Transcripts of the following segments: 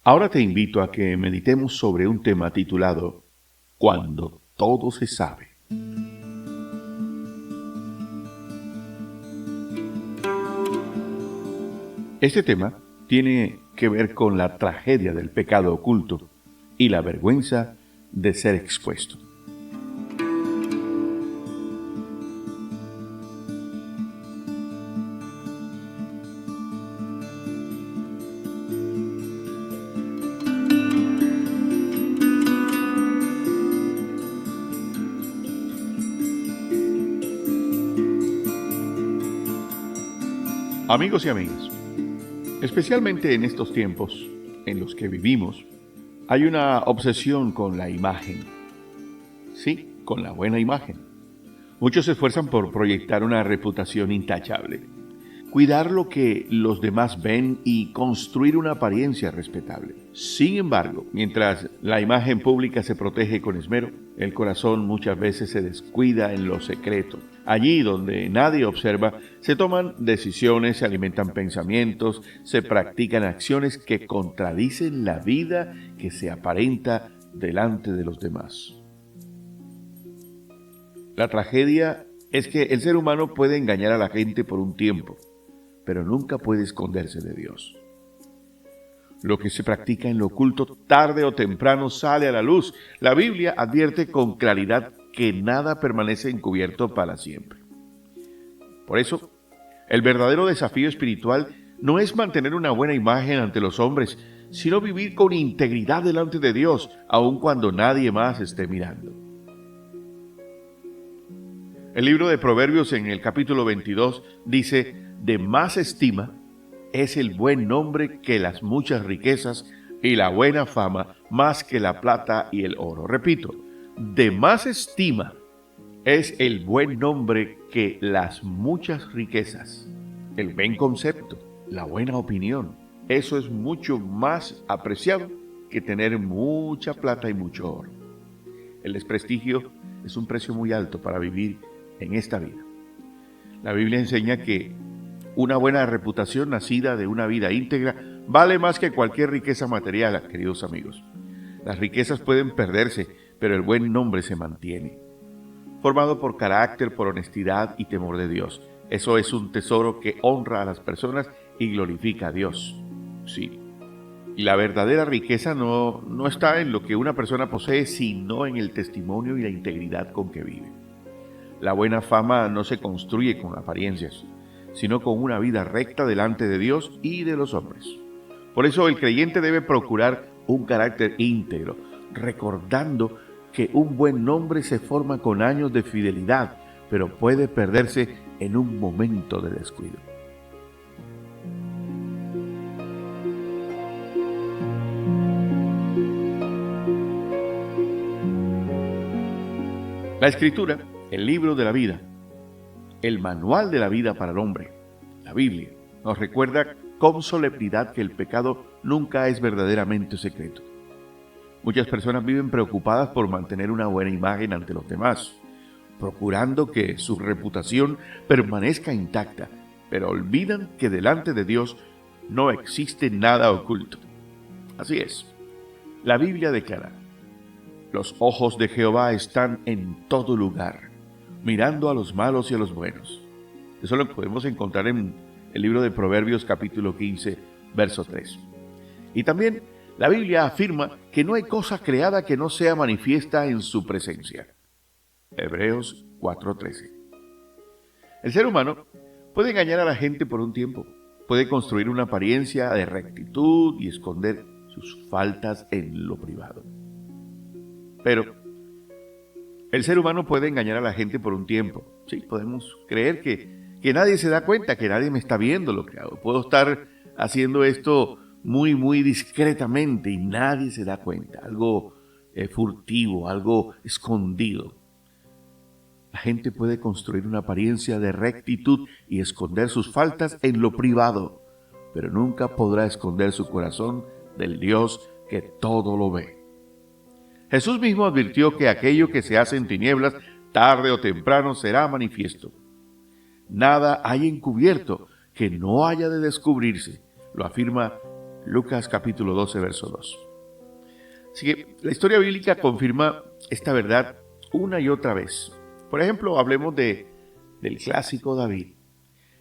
Ahora te invito a que meditemos sobre un tema titulado Cuando todo se sabe. Este tema tiene que ver con la tragedia del pecado oculto y la vergüenza de ser expuesto. Amigos y amigas, especialmente en estos tiempos en los que vivimos, hay una obsesión con la imagen. Sí, con la buena imagen. Muchos se esfuerzan por proyectar una reputación intachable, cuidar lo que los demás ven y construir una apariencia respetable. Sin embargo, mientras la imagen pública se protege con esmero, el corazón muchas veces se descuida en lo secreto. Allí donde nadie observa, se toman decisiones, se alimentan pensamientos, se practican acciones que contradicen la vida que se aparenta delante de los demás. La tragedia es que el ser humano puede engañar a la gente por un tiempo, pero nunca puede esconderse de Dios. Lo que se practica en lo oculto tarde o temprano sale a la luz. La Biblia advierte con claridad que nada permanece encubierto para siempre. Por eso, el verdadero desafío espiritual no es mantener una buena imagen ante los hombres, sino vivir con integridad delante de Dios, aun cuando nadie más esté mirando. El libro de Proverbios en el capítulo 22 dice: de más estima es el buen nombre que las muchas riquezas y la buena fama más que la plata y el oro. Repito, de más estima es el buen nombre que las muchas riquezas, el buen concepto, la buena opinión. Eso es mucho más apreciado que tener mucha plata y mucho oro. El desprestigio es un precio muy alto para vivir en esta vida. La Biblia enseña que una buena reputación nacida de una vida íntegra vale más que cualquier riqueza material, queridos amigos. Las riquezas pueden perderse, pero el buen nombre se mantiene, formado por carácter, por honestidad y temor de Dios. Eso es un tesoro que honra a las personas y glorifica a Dios. Sí. Y la verdadera riqueza no está en lo que una persona posee, sino en el testimonio y la integridad con que vive. La buena fama no se construye con apariencias, sino con una vida recta delante de Dios y de los hombres. Por eso el creyente debe procurar un carácter íntegro, recordando que un buen nombre se forma con años de fidelidad, pero puede perderse en un momento de descuido. La Escritura, el libro de la vida, el manual de la vida para el hombre, la Biblia, nos recuerda con solemnidad que el pecado nunca es verdaderamente secreto. Muchas personas viven preocupadas por mantener una buena imagen ante los demás, procurando que su reputación permanezca intacta, pero olvidan que delante de Dios no existe nada oculto. Así es, la Biblia declara: los ojos de Jehová están en todo lugar, mirando a los malos y a los buenos. Eso lo podemos encontrar en el libro de Proverbios capítulo 15, verso 3. Y también la Biblia afirma que no hay cosa creada que no sea manifiesta en su presencia. Hebreos 4:13. El ser humano puede engañar a la gente por un tiempo, puede construir una apariencia de rectitud y esconder sus faltas en lo privado. Pero el ser humano puede engañar a la gente por un tiempo. Sí, podemos creer que nadie se da cuenta, que nadie me está viendo lo que hago. Puedo estar haciendo esto muy discretamente y nadie se da cuenta. Algo furtivo, algo escondido. La gente puede construir una apariencia de rectitud y esconder sus faltas en lo privado, pero nunca podrá esconder su corazón del Dios que todo lo ve. Jesús mismo advirtió que aquello que se hace en tinieblas, tarde o temprano será manifiesto. Nada hay encubierto que no haya de descubrirse, lo afirma Lucas capítulo 12, verso 2. Así que la historia bíblica confirma esta verdad una y otra vez. Por ejemplo, hablemos del clásico David.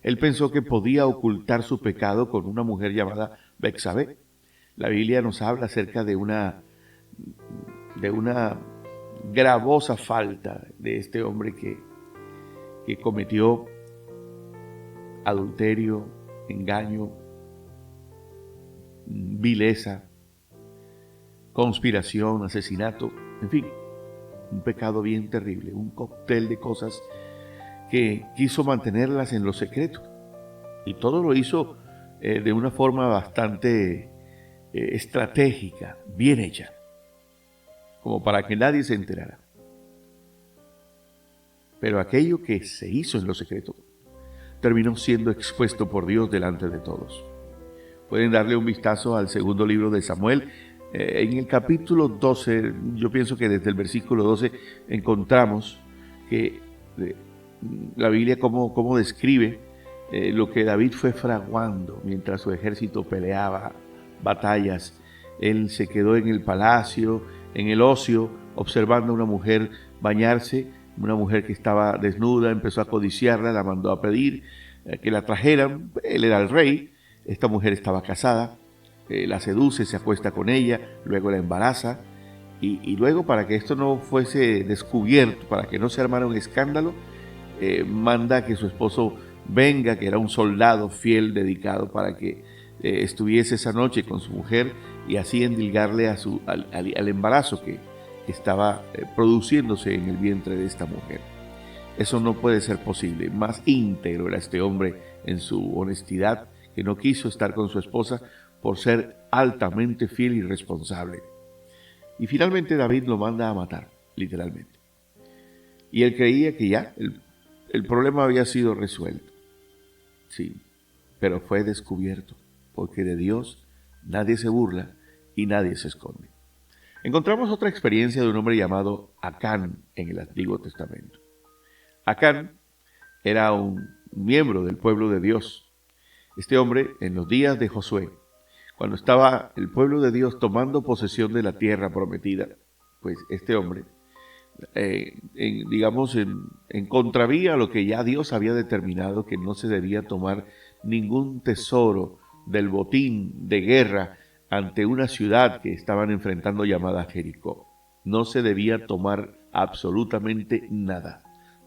Él pensó que podía ocultar su pecado con una mujer llamada Betsabé. La Biblia nos habla acerca de una gravosa falta de este hombre que cometió adulterio, engaño, vileza, conspiración, asesinato, en fin, un pecado bien terrible, un cóctel de cosas que quiso mantenerlas en lo secreto. Y todo lo hizo de una forma bastante estratégica, bien hecha, como para que nadie se enterara. Pero aquello que se hizo en lo secreto terminó siendo expuesto por Dios delante de todos. Pueden darle un vistazo al segundo libro de Samuel. En el capítulo 12, yo pienso que desde el versículo 12 encontramos que la Biblia cómo describe lo que David fue fraguando mientras su ejército peleaba batallas. Él se quedó en el palacio, en el ocio, observando a una mujer bañarse, una mujer que estaba desnuda, empezó a codiciarla, la mandó a pedir que la trajeran. Él era el rey, esta mujer estaba casada, la seduce, se acuesta con ella, luego la embaraza, y luego, para que esto no fuese descubierto, para que no se armara un escándalo, manda que su esposo venga, que era un soldado fiel, dedicado, para que estuviese esa noche con su mujer y así endilgarle al embarazo que estaba produciéndose en el vientre de esta mujer. Eso no puede ser posible. Más íntegro era este hombre en su honestidad, que no quiso estar con su esposa por ser altamente fiel y responsable. Y finalmente David lo manda a matar, literalmente. Y él creía que ya el problema había sido resuelto. Sí, pero fue descubierto, porque de Dios nadie se burla y nadie se esconde. Encontramos otra experiencia de un hombre llamado Acán en el Antiguo Testamento. Acán era un miembro del pueblo de Dios. Este hombre, en los días de Josué, cuando estaba el pueblo de Dios tomando posesión de la tierra prometida, pues este hombre, en contravía a lo que ya Dios había determinado, que no se debía tomar ningún tesoro del botín de guerra ante una ciudad que estaban enfrentando llamada Jericó. No se debía tomar absolutamente nada.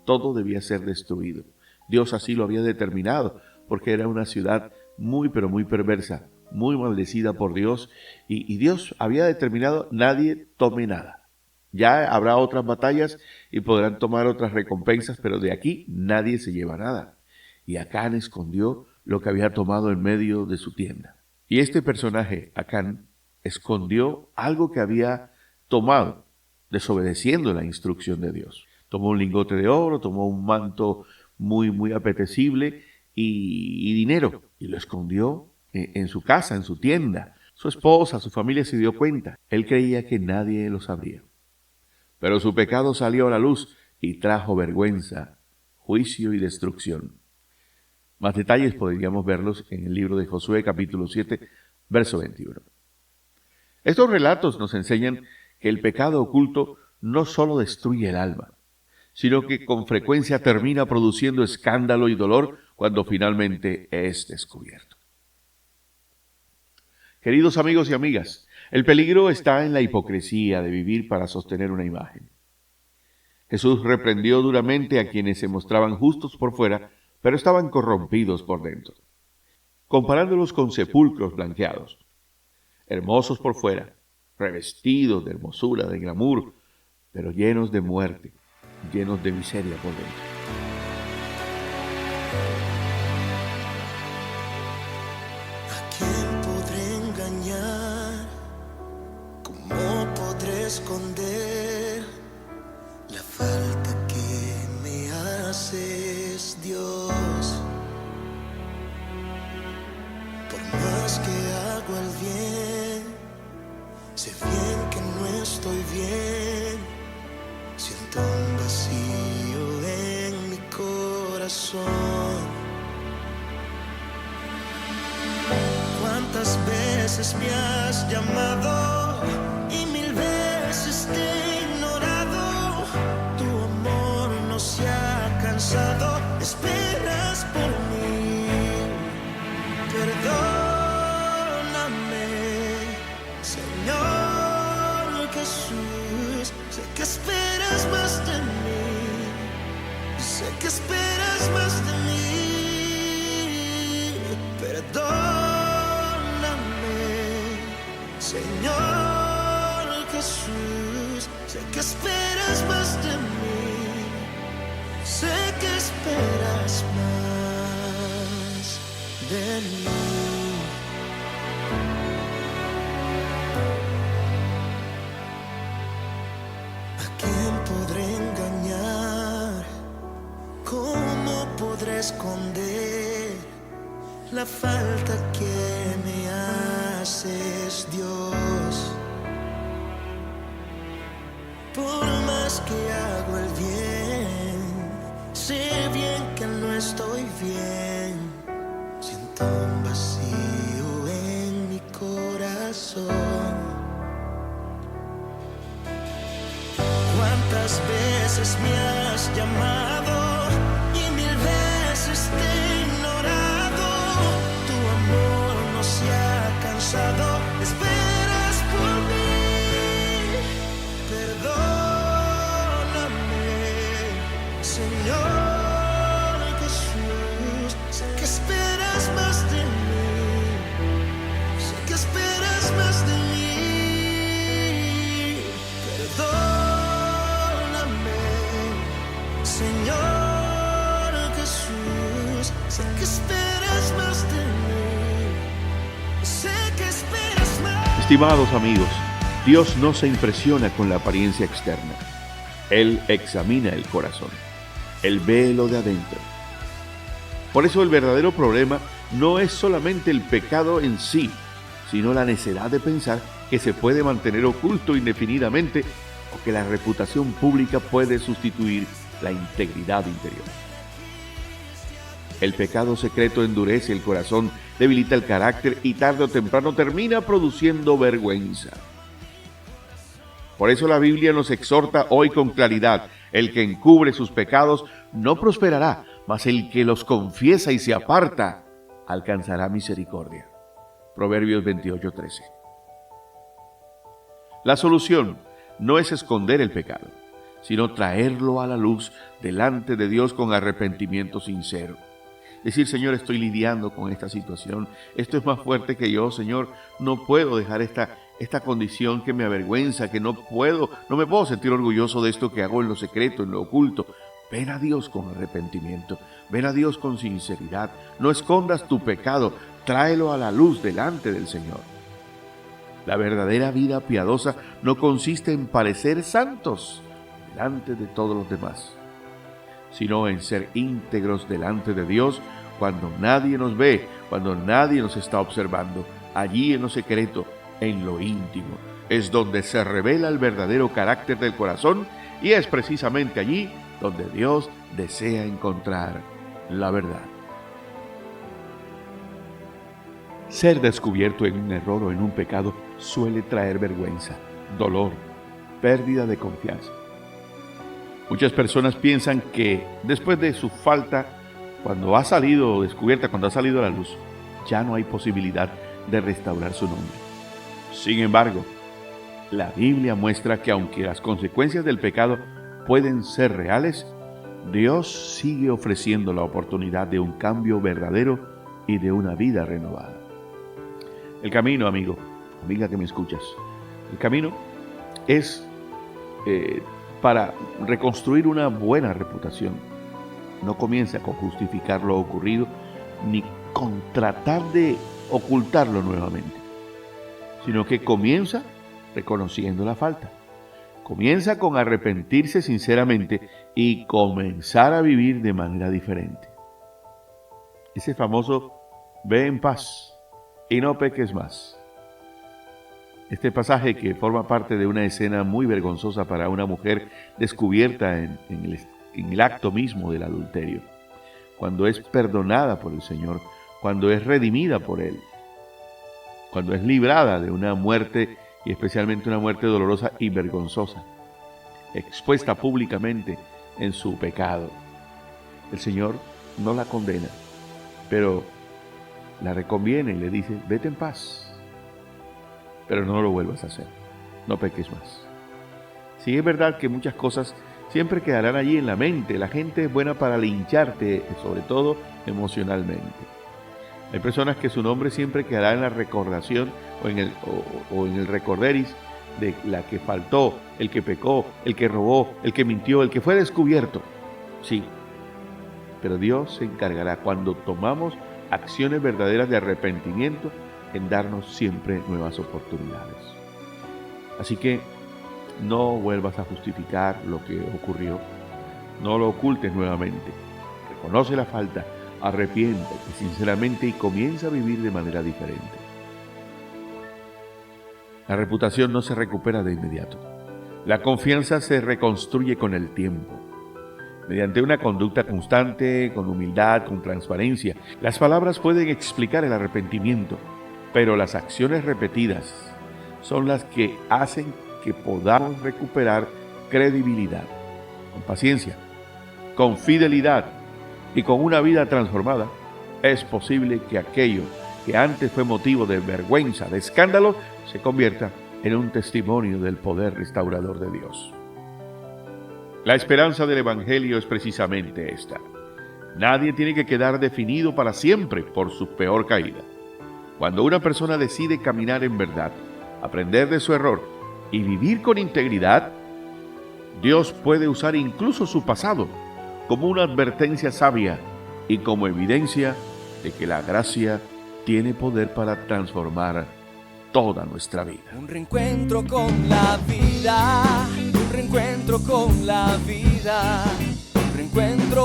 Todo debía ser destruido. Dios así lo había determinado, porque era una ciudad muy, pero muy perversa, muy maldecida por Dios, y Dios había determinado: nadie tome nada. Ya habrá otras batallas y podrán tomar otras recompensas, pero de aquí nadie se lleva nada. Y Acán escondió lo que había tomado en medio de su tienda. Y este personaje, Acán, escondió algo que había tomado, desobedeciendo la instrucción de Dios. Tomó un lingote de oro, tomó un manto muy, muy apetecible y dinero, y lo escondió en su casa, en su tienda. Su esposa, su familia se dio cuenta. Él creía que nadie lo sabría. Pero su pecado salió a la luz y trajo vergüenza, juicio y destrucción. Más detalles podríamos verlos en el libro de Josué, capítulo 7, verso 21. Estos relatos nos enseñan que el pecado oculto no solo destruye el alma, sino que con frecuencia termina produciendo escándalo y dolor cuando finalmente es descubierto. Queridos amigos y amigas, el peligro está en la hipocresía de vivir para sostener una imagen. Jesús reprendió duramente a quienes se mostraban justos por fuera, pero estaban corrompidos por dentro, comparándolos con sepulcros blanqueados, hermosos por fuera, revestidos de hermosura, de glamour, pero llenos de muerte, llenos de miseria por dentro. ¿A quién podré engañar? ¿Cómo podré esconder la falta que me haces, Dios? Por más que hago el bien, sé bien que no estoy bien. Siento un vacío en mi corazón. ¿Cuántas veces veces me has llamado y 1000 veces te he ignorado. Tu amor no se ha cansado, esperas por mí. Perdóname, Señor Jesús. Sé que esperas más de mí. Sé que esperas más de mí. Perdóname, Señor Jesús. Sé que esperas más de mí. Sé que esperas más de mí. ¿A quién podré engañar? ¿Cómo podré esconder la falta que me haces, Dios? Por más que hago el bien, sé bien que no estoy bien. Siento un vacío en mi corazón. ¿Cuántas veces me has llamado y 1000 veces te he ignorado? Tu amor no se ha cansado, esperas por mí. Perdóname, Señor Jesús. Sé que esperas más de mí. Sé que esperas más de mí. Perdóname, Señor Jesús. Sé que esperas más de mí. Sé que esperas más. Estimados amigos, Dios no se impresiona con la apariencia externa. Él examina el corazón. Él ve lo de adentro. Por eso el verdadero problema no es solamente el pecado en sí, sino la necedad de pensar que se puede mantener oculto indefinidamente o que la reputación pública puede sustituir la integridad interior. El pecado secreto endurece el corazón, debilita el carácter y tarde o temprano termina produciendo vergüenza. Por eso la Biblia nos exhorta hoy con claridad: el que encubre sus pecados no prosperará, mas el que los confiesa y se aparta alcanzará misericordia. Proverbios 28:13. La solución no es esconder el pecado, sino traerlo a la luz delante de Dios con arrepentimiento sincero. Decir: Señor, estoy lidiando con esta situación, esto es más fuerte que yo, Señor, no puedo dejar esta condición que me avergüenza, que no me puedo sentir orgulloso de esto que hago en lo secreto, en lo oculto. Ven a Dios con arrepentimiento, ven a Dios con sinceridad, no escondas tu pecado, tráelo a la luz delante del Señor. La verdadera vida piadosa no consiste en parecer santos delante de todos los demás, sino en ser íntegros delante de Dios cuando nadie nos ve, cuando nadie nos está observando. Allí en lo secreto, en lo íntimo, es donde se revela el verdadero carácter del corazón, y es precisamente allí donde Dios desea encontrar la verdad. Ser descubierto en un error o en un pecado suele traer vergüenza, dolor, pérdida de confianza. Muchas personas piensan que después de su falta, cuando ha salido descubierta, cuando ha salido a la luz, ya no hay posibilidad de restaurar su nombre. Sin embargo, la Biblia muestra que aunque las consecuencias del pecado pueden ser reales, Dios sigue ofreciendo la oportunidad de un cambio verdadero y de una vida renovada. El camino, amigo, amiga que me escuchas, el camino es para reconstruir una buena reputación. No comienza con justificar lo ocurrido ni con tratar de ocultarlo nuevamente, sino que comienza reconociendo la falta. Comienza con arrepentirse sinceramente y comenzar a vivir de manera diferente. Ese famoso ve en paz y no peques más. Este pasaje, que forma parte de una escena muy vergonzosa para una mujer descubierta en el acto mismo del adulterio, cuando es perdonada por el Señor, cuando es redimida por Él. cuando es librada de una muerte, y especialmente una muerte dolorosa y vergonzosa, expuesta públicamente en su pecado. El Señor no la condena, pero la reconviene y le dice: vete en paz, pero no lo vuelvas a hacer, no peques más. Sí, es verdad que muchas cosas siempre quedarán allí en la mente. La gente es buena para lincharte, sobre todo emocionalmente. Hay personas que su nombre siempre quedará en la recordación o en el recorderis de la que faltó, el que pecó, el que robó, el que mintió, el que fue descubierto. Sí, pero Dios se encargará, cuando tomamos acciones verdaderas de arrepentimiento, en darnos siempre nuevas oportunidades. Así que no vuelvas a justificar lo que ocurrió. No lo ocultes nuevamente. Reconoce la falta, arrepiéntate sinceramente y comienza a vivir de manera diferente. La reputación no se recupera de inmediato. La confianza se reconstruye con el tiempo, mediante una conducta constante, con humildad, con transparencia. Las palabras pueden explicar el arrepentimiento, pero las acciones repetidas son las que hacen que podamos recuperar credibilidad. Con paciencia, con fidelidad y con una vida transformada, es posible que aquello que antes fue motivo de vergüenza, de escándalo, se convierta en un testimonio del poder restaurador de Dios. La esperanza del Evangelio es precisamente esta. Nadie tiene que quedar definido para siempre por su peor caída. Cuando una persona decide caminar en verdad, aprender de su error y vivir con integridad, Dios puede usar incluso su pasado como una advertencia sabia y como evidencia de que la gracia tiene poder para transformar toda nuestra vida. Un reencuentro con la vida, un reencuentro con la vida, un reencuentro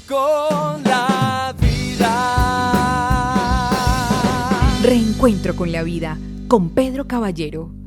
con la vida. Reencuentro con la vida, con Pedro Caballero.